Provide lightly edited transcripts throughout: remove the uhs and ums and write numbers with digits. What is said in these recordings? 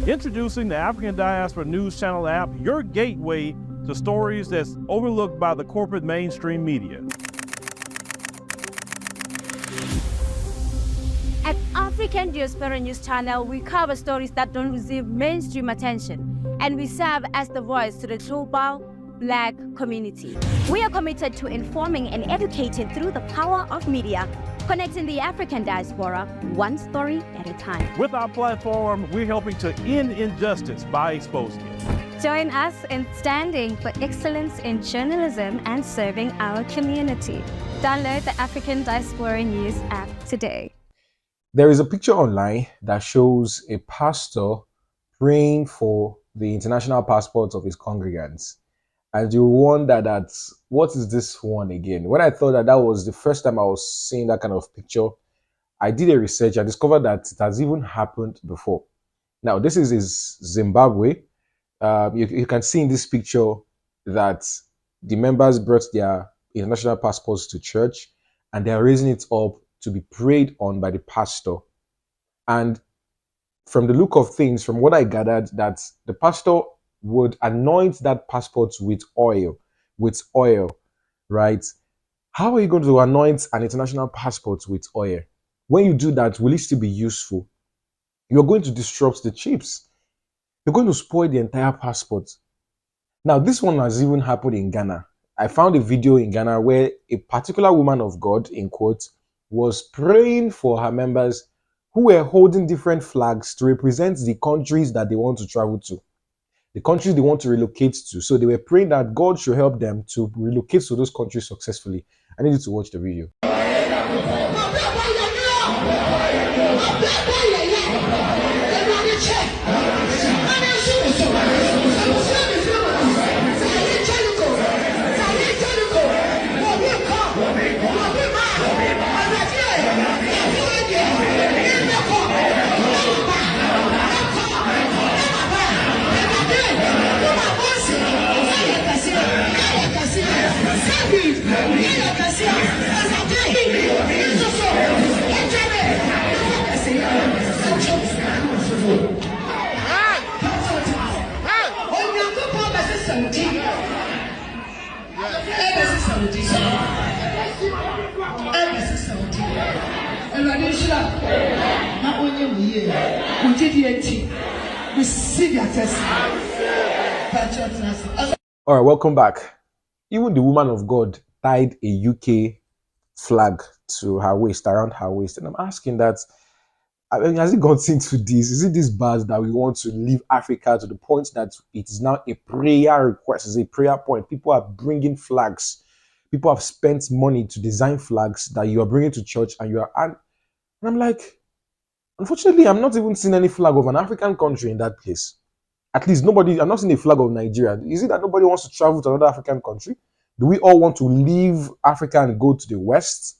Introducing the African Diaspora News Channel app, your gateway to stories that's overlooked by the corporate mainstream media. At African Diaspora News Channel, we cover stories that don't receive mainstream attention, and we serve as the voice to the global Black community. We are committed to informing and educating through the power of media, connecting the African diaspora one story at a time. With our platform, we're helping to end injustice by exposing it. Join us in standing for excellence in journalism and serving our community. Download the African Diaspora News app today. There is a picture online that shows a pastor praying for the international passports of his congregants. And you wonder that, what is this one again? When I thought that was the first time I was seeing that kind of picture, I did a research. I discovered that it has even happened before. Now, this is Zimbabwe. You can see in this picture that the members brought their international passports to church and they are raising it up to be prayed on by the pastor. And from the look of things, from what I gathered, that the pastor would anoint that passport with oil, right? How are you going to anoint an international passport with oil? When you do that, will it still be useful? You're going to disrupt the chips. You're going to spoil the entire passport. Now, this one has even happened in Ghana. I found a video in Ghana where a particular woman of God, in quotes, was praying for her members who were holding different flags to represent the countries that they want to travel to, the countries they want to relocate to. So they were praying that God should help them to relocate to those countries successfully. I need you to watch the video. All right, welcome back. Even the woman of God tied a UK flag to her waist, around her waist. And I'm asking that, I mean, has it gone into this? Is it this bad that we want to leave Africa to the point that it is now a prayer request, it's a prayer point? People are bringing flags. People have spent money to design flags that you are bringing to church, and and I'm like, unfortunately, I'm not even seeing any flag of an African country in that place. At least I'm not seeing a flag of Nigeria. Is it that nobody wants to travel to another African country? Do we all want to leave Africa and go to the West?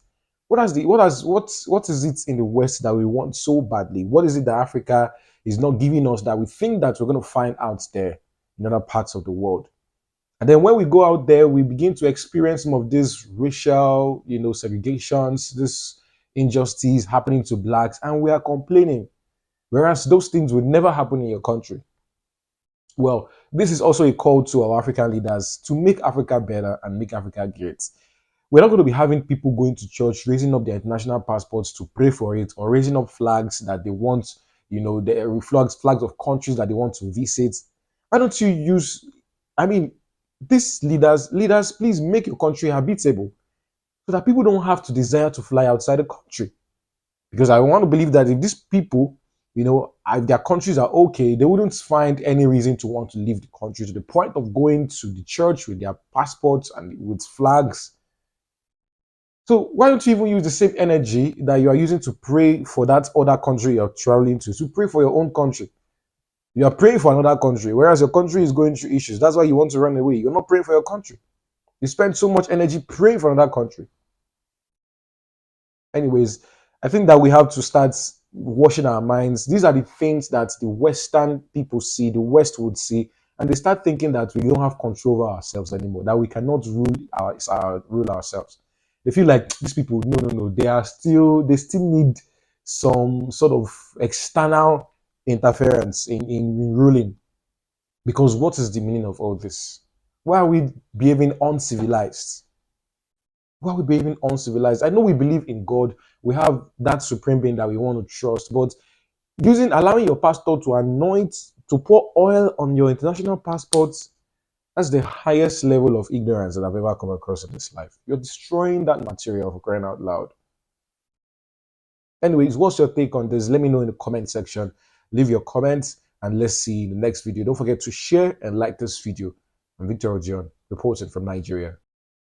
What is it in the West that we want so badly? What is it that Africa is not giving us that we think that we're going to find out there in other parts of the world? And then when we go out there, we begin to experience some of these racial, segregations, this injustice happening to blacks, and we are complaining, whereas those things would never happen in your country. Well, this is also a call to our African leaders to make Africa better and make Africa great. We're not going to be having people going to church, raising up their international passports to pray for it, or raising up flags that they want, the flags of countries that they want to visit. Why don't you use, these leaders, please make your country habitable so that people don't have to desire to fly outside the country. Because I want to believe that if these people, their countries are okay, they wouldn't find any reason to want to leave the country to the point of going to the church with their passports and with flags. So why don't you even use the same energy that you are using to pray for that other country you're traveling to pray for your own country? You are praying for another country, whereas your country is going through issues. That's why you want to run away. You're not praying for your country. You spend so much energy praying for another country. Anyways, I think that we have to start washing our minds. These are the things that the Western people see, the West would see, and they start thinking that we don't have control over ourselves anymore, that we cannot rule ourselves. They feel like these people, no, they still need some sort of external interference in ruling. Because what is the meaning of all this? Why are we behaving uncivilized? Why are we behaving uncivilized? I know we believe in God. We have that supreme being that we want to trust, but allowing your pastor to to pour oil on your international passports, that's the highest level of ignorance that I've ever come across in this life. You're destroying that material for crying out loud. Anyways, what's your take on this? Let me know in the comment section. Leave your comments and let's see in the next video. Don't forget to share and like this video. I'm Victor Odion, reporting from Nigeria.